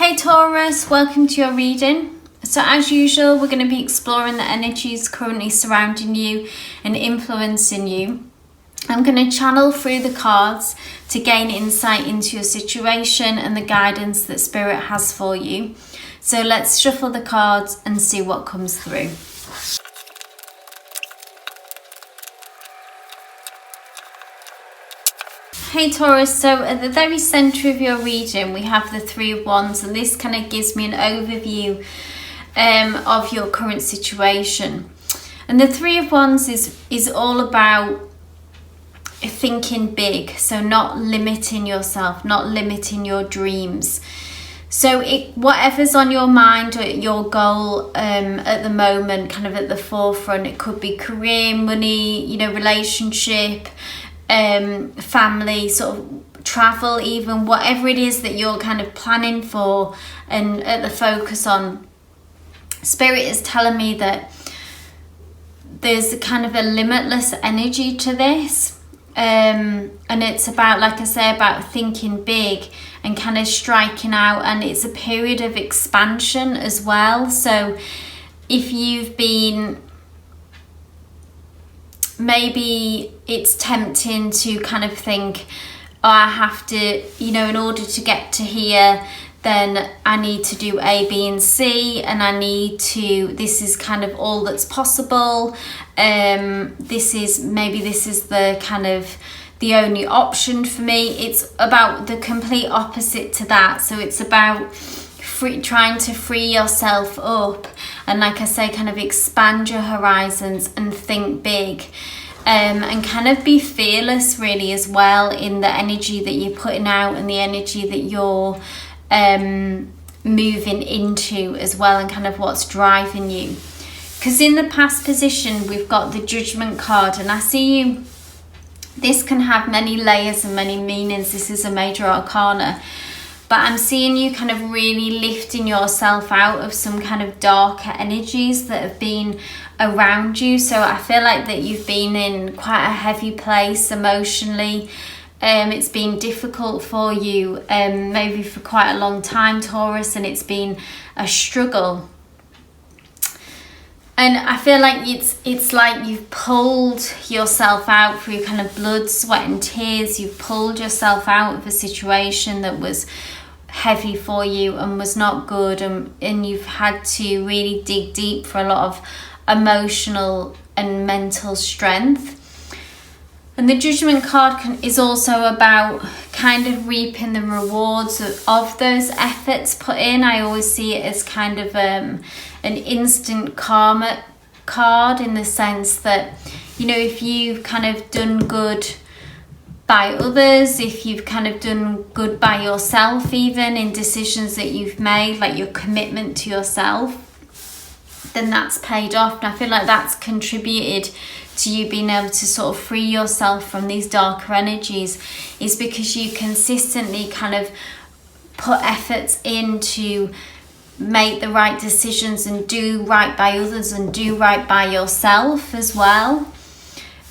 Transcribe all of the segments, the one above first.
Hey Taurus, welcome to your reading. So as usual, we're going to be exploring the energies currently surrounding you and influencing you. I'm going to channel through the cards to gain insight into your situation and the guidance that Spirit has for you. So let's shuffle the cards and see what comes through. Hey Taurus, so at the very centre of your reading we have the Three of Wands, and this kind of gives me an overview of your current situation. And the Three of Wands is all about thinking big, so not limiting yourself, not limiting your dreams. So whatever's on your mind or your goal at the moment, kind of at the forefront, it could be career, money, relationship, family, sort of travel, even whatever it is that you're kind of planning for and at the focus on. Spirit is telling me that there's a kind of a limitless energy to this, and it's about, like I say, about thinking big and kind of striking out, and it's a period of expansion as well. So if you've been, maybe it's tempting to kind of think, oh, I have to, in order to get to here, then I need to do A, B, and C, and this is kind of all that's possible. This is the kind of the only option for me. It's about the complete opposite to that. So it's about trying to free yourself up and, like I say, kind of expand your horizons and think big, and kind of be fearless really as well in the energy that you're putting out and the energy that you're moving into as well, and kind of what's driving you. Because in the past position we've got the Judgment card, and I see you, this can have many layers and many meanings. This is a major arcana. But I'm seeing you kind of really lifting yourself out of some kind of darker energies that have been around you. So I feel like that you've been in quite a heavy place emotionally. It's been difficult for you, maybe for quite a long time, Taurus, and it's been a struggle. And I feel like it's like you've pulled yourself out through kind of blood, sweat and tears. You've pulled yourself out of a situation that was heavy for you and was not good, and you've had to really dig deep for a lot of emotional and mental strength. And the Judgment card is also about kind of reaping the rewards of those efforts put in. I always see it as kind of an instant karma card, in the sense that, if you've kind of done good by others, if you've kind of done good by yourself, even in decisions that you've made, like your commitment to yourself, then that's paid off. And I feel like that's contributed to you being able to sort of free yourself from these darker energies, is because you consistently kind of put efforts in to make the right decisions and do right by others and do right by yourself as well.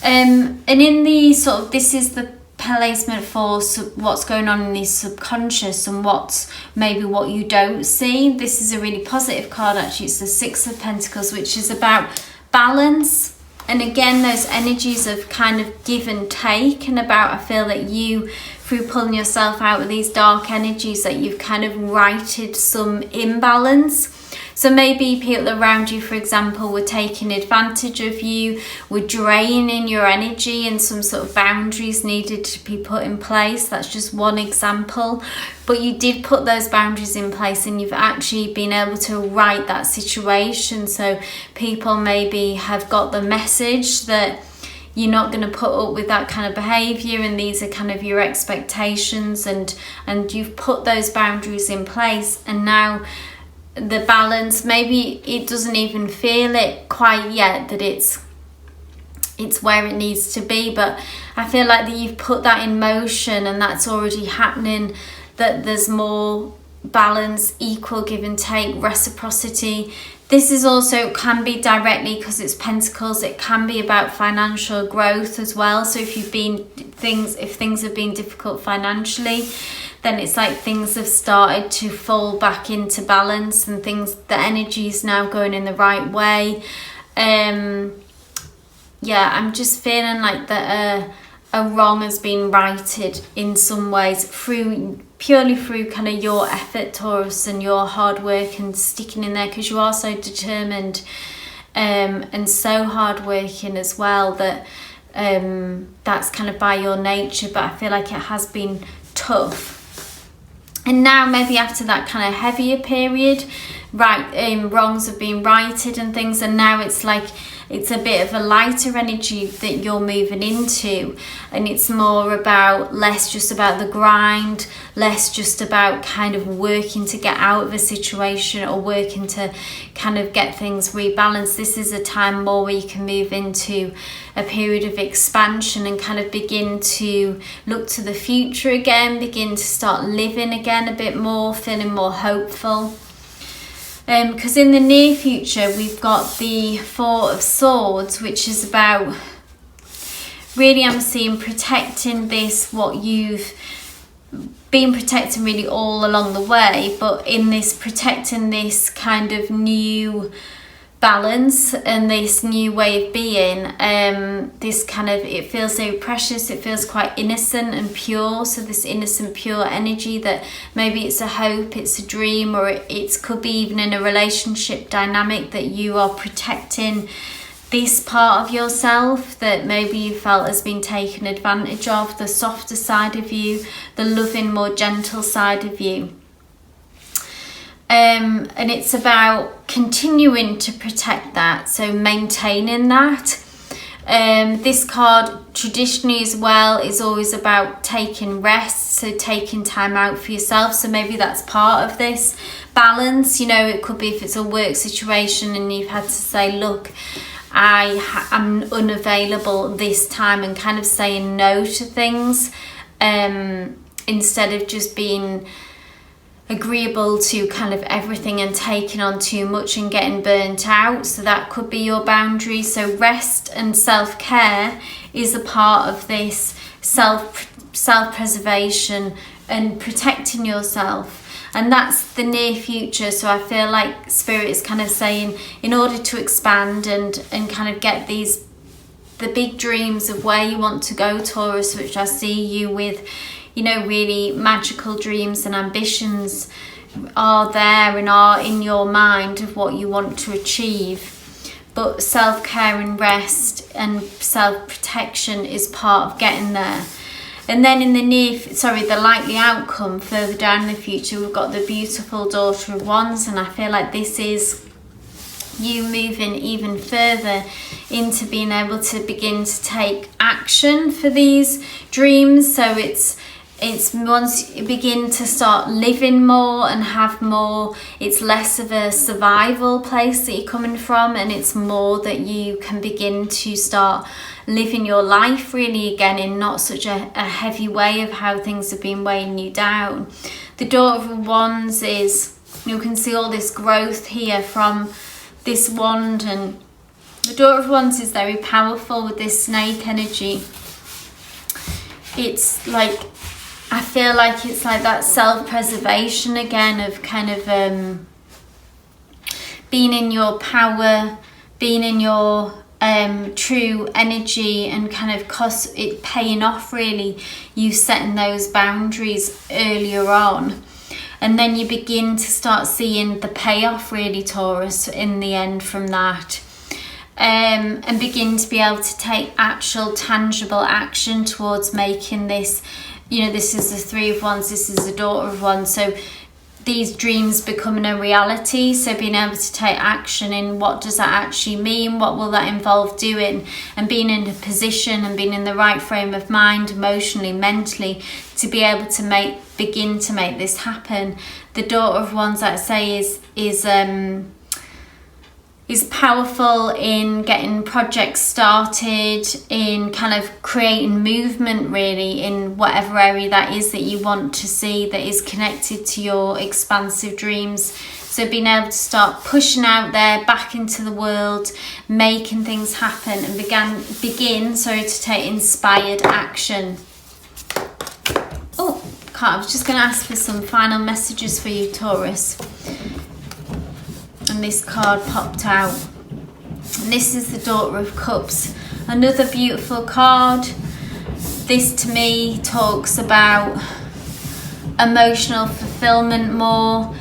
And in the sort of, this is the placement for what's going on in the subconscious and what's maybe what you don't see. This is a really positive card actually. It's the Six of Pentacles, which is about balance. And again, those energies of kind of give and take, and about, I feel that you, through pulling yourself out of these dark energies, that you've kind of righted some imbalance. So maybe people around you, for example, were taking advantage of you, were draining your energy, and some sort of boundaries needed to be put in place. That's just one example. But you did put those boundaries in place, and you've actually been able to right that situation. So people maybe have got the message that you're not going to put up with that kind of behavior, and these are kind of your expectations, and you've put those boundaries in place, and now the balance, maybe it doesn't even feel it quite yet that it's where it needs to be, but I feel like that you've put that in motion, and that's already happening, that there's more balance, equal give and take, reciprocity. This is also, can be directly, because it's Pentacles, it can be about financial growth as well. So if things have been difficult financially, then it's like things have started to fall back into balance, and the energy is now going in the right way. Yeah, I'm just feeling like that a wrong has been righted in some ways purely through kind of your effort, Taurus, and your hard work and sticking in there, because you are so determined and so hardworking as well, that that's kind of by your nature. But I feel like it has been tough. And now maybe after that kind of heavier period, wrongs have been righted and things, and now it's like it's a bit of a lighter energy that you're moving into, and it's more about less just about the grind, less just about kind of working to get out of a situation or working to kind of get things rebalanced. This is a time more where you can move into a period of expansion and kind of begin to look to the future again, begin to start living again a bit more, feeling more hopeful. Because in the near future we've got the Four of Swords, which is about, really I'm seeing protecting this, what you've been protecting really all along the way, but in this protecting this kind of new balance and this new way of being, this kind of, it feels so precious, it feels quite innocent and pure. So this innocent pure energy that maybe it's a hope, it's a dream, or it could be even in a relationship dynamic that you are protecting this part of yourself that maybe you felt has been taken advantage of, the softer side of you, the loving, more gentle side of you. And it's about continuing to protect that, so maintaining that. This card traditionally as well is always about taking rest, so taking time out for yourself. So maybe that's part of this balance. You know, it could be if it's a work situation and you've had to say, look, I'm unavailable this time, and kind of saying no to things instead of just being agreeable to kind of everything and taking on too much and getting burnt out. So that could be your boundary. So rest and self-care is a part of this self-preservation and protecting yourself, and that's the near future. So I feel like Spirit is kind of saying, in order to expand and kind of get the big dreams of where you want to go, Taurus, which I see you with, you know, really magical dreams and ambitions are there and are in your mind of what you want to achieve. But self-care and rest and self-protection is part of getting there. And then in the the likely outcome further down in the future, we've got the beautiful Daughter of Wands, and I feel like this is you moving even further into being able to begin to take action for these dreams. So it's once you begin to start living more and have more, it's less of a survival place that you're coming from, and it's more that you can begin to start living your life really again in not such a heavy way of how things have been weighing you down. The Daughter of Wands is, you can see all this growth here from this wand, and the Daughter of Wands is very powerful with this snake energy. It's like, I feel like it's like that self-preservation again of kind of being in your power, being in your true energy, and kind of it paying off really, you setting those boundaries earlier on. And then you begin to start seeing the payoff really, Taurus, in the end from that. And begin to be able to take actual tangible action towards making this, you know, this is the Three of Wands, this is the Daughter of Wands. So these dreams becoming a reality. So being able to take action in what does that actually mean? What will that involve doing? And being in a position and being in the right frame of mind, emotionally, mentally, to be able to begin to make this happen. The Daughter of Wands, I'd say, is powerful in getting projects started, in kind of creating movement really in whatever area that is that you want to see that is connected to your expansive dreams. So being able to start pushing out there back into the world, making things happen, and begin to take inspired action. Oh, I was just going to ask for some final messages for you, Taurus. And this card popped out. And this is the Daughter of Cups. Another beautiful card. This to me talks about emotional fulfillment more.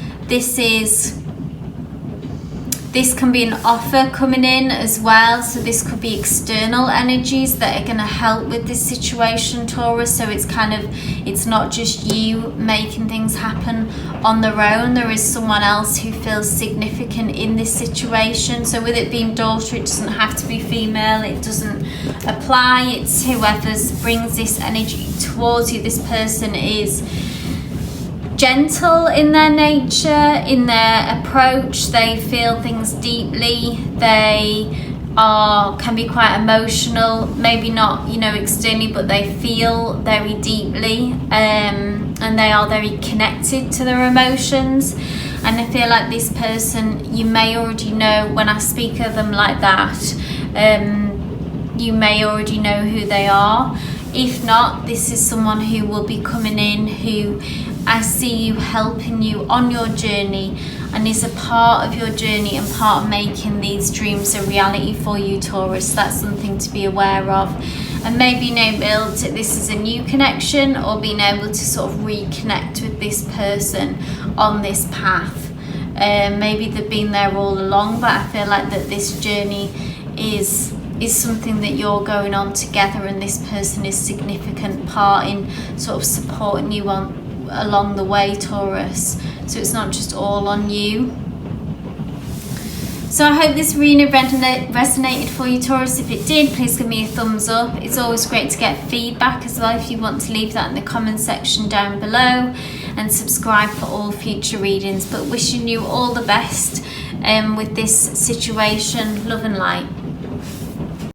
This can be an offer coming in as well, so this could be external energies that are going to help with this situation, Taurus. So it's not just you making things happen on their own. There is someone else who feels significant in this situation. So with it being daughter, it doesn't have to be female, it doesn't apply. It's whoever brings this energy towards you. This person is gentle in their nature, in their approach. They feel things deeply. They can be quite emotional, maybe not, externally, but they feel very deeply, and they are very connected to their emotions. And I feel like this person, you may already know, when I speak of them like that, you may already know who they are. If not, this is someone who will be coming in, who I see you helping you on your journey, and is a part of your journey and part of making these dreams a reality for you, Taurus. That's something to be aware of. And maybe this is a new connection, or being able to sort of reconnect with this person on this path. Maybe they've been there all along, but I feel like that this journey is something that you're going on together, and this person is a significant part in sort of supporting you along the way, Taurus. So it's not just all on you. So I hope this reading resonated for you, Taurus. If it did, please give me a thumbs up. It's always great to get feedback as well, if you want to leave that in the comment section down below, and subscribe for all future readings. But wishing you all the best with this situation. Love and light.